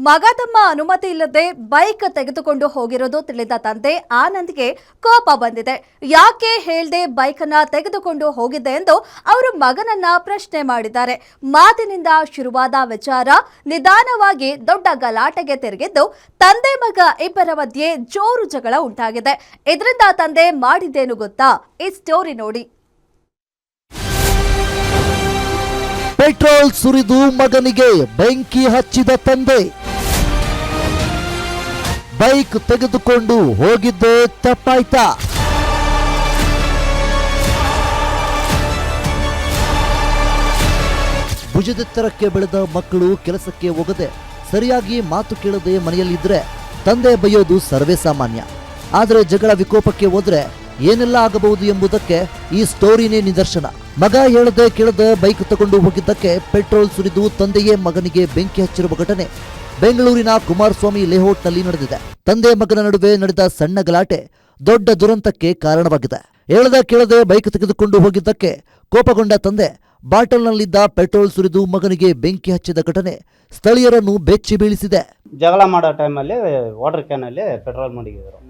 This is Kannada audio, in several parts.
ಮಗ ತಮ್ಮ ಅನುಮತಿ ಇಲ್ಲದೆ ಬೈಕ್ ತೆಗೆದುಕೊಂಡು ಹೋಗಿರೋದು ತಿಳಿದ ತಂದೆ ಆನಂದ್ಗೆ ಕೋಪ ಬಂದಿದೆ. ಯಾಕೆ ಹೇಳ್ದೆ ಬೈಕ್ ಅನ್ನ ತೆಗೆದುಕೊಂಡು ಹೋಗಿದ್ದೆ ಎಂದು ಅವರು ಮಗನನ್ನ ಪ್ರಶ್ನೆ ಮಾಡಿದ್ದಾರೆ. ಮಾತಿನಿಂದ ಶುರುವಾದ ವಿಚಾರ ನಿಧಾನವಾಗಿ ದೊಡ್ಡ ಗಲಾಟೆಗೆ ತಿರುಗಿದ್ದು ತಂದೆ ಮಗ ಇಬ್ಬರ ಮಧ್ಯೆ ಜೋರು ಜಗಳ ಉಂಟಾಗಿದೆ. ಇದರಿಂದ ತಂದೆ ಮಾಡಿದ್ದೇನು ಗೊತ್ತಾ? ಈ ಸ್ಟೋರಿ ನೋಡಿ. ಪೆಟ್ರೋಲ್ ಸುರಿದು ಮಗನಿಗೆ ಬೆಂಕಿ ಹಚ್ಚಿದ ತಂದೆ. ಬೈಕ್ ತೆಗೆದುಕೊಂಡು ಹೋಗಿದ್ದೇ ತಪ್ಪಾಯ್ತಾ? ಭುಜದೆತ್ತರಕ್ಕೆ ಬೆಳೆದ ಮಕ್ಕಳು ಕೆಲಸಕ್ಕೆ ಹೋಗದೆ ಸರಿಯಾಗಿ ಮಾತು ಕೇಳದೆ ಮನೆಯಲ್ಲಿದ್ರೆ ತಂದೆ ಬೈಯೋದು ಸರ್ವೇ ಸಾಮಾನ್ಯ. ಆದರೆ ಜಗಳ ವಿಕೋಪಕ್ಕೆ ಹೋದ್ರೆ ಏನೆಲ್ಲ ಆಗಬಹುದು ಎಂಬುದಕ್ಕೆ ಈ ಸ್ಟೋರಿನೇ ನಿದರ್ಶನ. ಮಗ ಹೇಳದೆ ಕೇಳದೆ ಬೈಕ್ ತಗೊಂಡು ಹೋಗಿದ್ದಕ್ಕೆ ಪೆಟ್ರೋಲ್ ಸುರಿದು ತಂದೆಯೇ ಮಗನಿಗೆ ಬೆಂಕಿ ಹಚ್ಚಿರುವ ಘಟನೆ ಬೆಂಗಳೂರಿನ ಕುಮಾರಸ್ವಾಮಿ ಲೇಔಟ್ನಲ್ಲಿ ನಡೆದಿದೆ. ತಂದೆ ಮಗನ ನಡುವೆ ನಡೆದ ಸಣ್ಣ ಗಲಾಟೆ ದೊಡ್ಡ ದುರಂತಕ್ಕೆ ಕಾರಣವಾಗಿದೆ. ಹೇಳದೆ ಕೇಳದೆ ಬೈಕ್ ತೆಗೆದುಕೊಂಡು ಹೋಗಿದ್ದಕ್ಕೆ ಕೋಪಗೊಂಡ ತಂದೆ ಬಾಟಲ್ನಲ್ಲಿದ್ದ ಪೆಟ್ರೋಲ್ ಸುರಿದು ಮಗನಿಗೆ ಬೆಂಕಿ ಹಚ್ಚಿದ ಘಟನೆ ಸ್ಥಳೀಯರನ್ನು ಬೆಚ್ಚಿ ಬೀಳಿಸಿದೆ. ಜಗಳ ಮಾಡೋ ಟೈಮಲ್ಲಿ ವಾಟರ್ ಕ್ಯಾನಲ್ಲಿ ಪೆಟ್ರೋಲ್ ಮಡಗಿದ್ರು.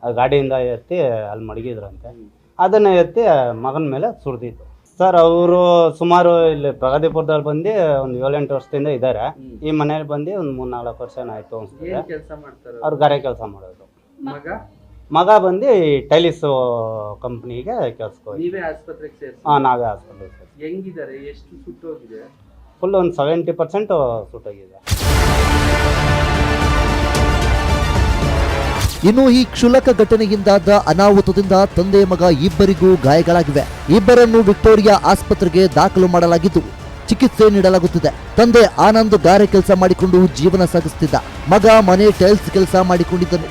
ಆ ಗಾಡಿಯಿಂದ ಎತ್ತಿ ಅಲ್ಲಿ ಮಡಗಿದ್ರಂತೆ. ಅದನ್ನು ಎತ್ತಿ ಮಗನ ಮೇಲೆ ಸುರಿದಿತ್ತು ಸರ್. ಅವರು ಸುಮಾರು ಇಲ್ಲಿ ಪ್ರಗತಿಪುರದಲ್ಲಿ ಬಂದು ಒಂದು 7-8 ವರ್ಷದಿಂದ ಇದ್ದಾರೆ. ಈ ಮನೇಲಿ ಬಂದು ಒಂದು 3-4 ವರ್ಷ ಆಯ್ತು ಅನ್ಸುತ್ತೆ. ಅವ್ರು ಗಾರೆ ಕೆಲಸ ಮಾಡೋದು. ಮಗ ಬಂದು ಟೈಲಿಸ್ ಕಂಪ್ನಿಗೆ ಕೆಲಸಕ್ಕೆ ನಾವೇ ಆಸ್ಪತ್ರೆಗೆ ಹೆಂಗಿದ್ದಾರೆ? ಎಷ್ಟು ಸುಟ್ಟೋಗಿದೆ? ಫುಲ್ ಒಂದು 70% ಸುಟ್ಟೋಗಿದೆ. ಇನ್ನು ಈ ಕ್ಷುಲ್ಲಕ ಘಟನೆಯಿಂದಾದ ಅನಾಹುತದಿಂದ ತಂದೆ ಮಗ ಇಬ್ಬರಿಗೂ ಗಾಯಗಳಾಗಿವೆ. ಇಬ್ಬರನ್ನು ವಿಕ್ಟೋರಿಯಾ ಆಸ್ಪತ್ರೆಗೆ ದಾಖಲು ಮಾಡಲಾಗಿದ್ದು ಚಿಕಿತ್ಸೆ ನೀಡಲಾಗುತ್ತಿದೆ. ತಂದೆ ಆನಂದ್ ಗಾರೆ ಕೆಲಸ ಮಾಡಿಕೊಂಡು ಜೀವನ ಸಾಗಿಸುತ್ತಿದ್ದ. ಮಗ ಮನೆ ಟೈಲ್ಸ್ ಕೆಲಸ ಮಾಡಿಕೊಂಡಿದ್ದನು.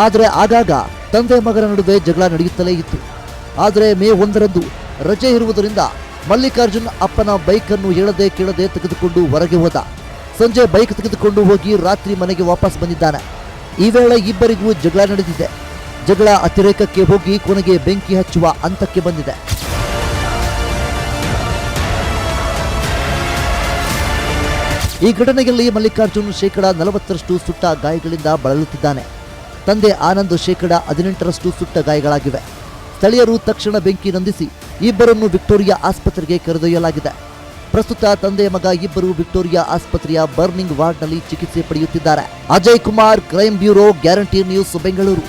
ಆದರೆ ಆಗಾಗ ತಂದೆ ಮಗನ ನಡುವೆ ಜಗಳ ನಡೆಯುತ್ತಲೇ ಇತ್ತು. ಆದರೆ ಮೇ 1ರಂದು ರಜೆ ಇರುವುದರಿಂದ ಮಲ್ಲಿಕಾರ್ಜುನ್ ಅಪ್ಪನ ಬೈಕ್ ಅನ್ನು ಹೇಳದೆ ಕೇಳದೆ ತೆಗೆದುಕೊಂಡು ಹೊರಗೆ ಹೋದ. ಸಂಜೆ ಬೈಕ್ ತೆಗೆದುಕೊಂಡು ಹೋಗಿ ರಾತ್ರಿ ಮನೆಗೆ ವಾಪಸ್ ಬಂದಿದ್ದಾನೆ. ಈ ವೇಳೆ ಇಬ್ಬರಿಗೂ ಜಗಳ ನಡೆದಿದೆ. ಜಗಳ ಅತಿರೇಕಕ್ಕೆ ಹೋಗಿ ಕೊನೆಗೆ ಬೆಂಕಿ ಹಚ್ಚುವ ಹಂತಕ್ಕೆ ಬಂದಿದೆ. ಈ ಘಟನೆಯಲ್ಲಿ ಮಲ್ಲಿಕಾರ್ಜುನ್ ಶೇಕಡ 40ರಷ್ಟು ಸುಟ್ಟ ಗಾಯಗಳಿಂದ ಬಳಲುತ್ತಿದ್ದಾನೆ. ತಂದೆ ಆನಂದ್ ಶೇಕಡ 18ರಷ್ಟು ಸುಟ್ಟ ಗಾಯಗಳಾಗಿವೆ. ಸ್ಥಳೀಯರು ತಕ್ಷಣ ಬೆಂಕಿ ನಂದಿಸಿ ಇಬ್ಬರನ್ನು ವಿಕ್ಟೋರಿಯಾ ಆಸ್ಪತ್ರೆಗೆ ಕರೆದೊಯ್ಯಲಾಗಿದೆ. ಪ್ರಸ್ತುತ ತಂದೆ ಮಗ ಇಬ್ಬರು ವಿಕ್ಟೋರಿಯಾ ಆಸ್ಪತ್ರೆಯ ಬರ್ನಿಂಗ್ ವಾರ್ಡ್ನಲ್ಲಿ ಚಿಕಿತ್ಸೆ ಪಡೆಯುತ್ತಿದ್ದಾರೆ. Ajay Kumar, crime bureau, guarantee news, Bengaluru.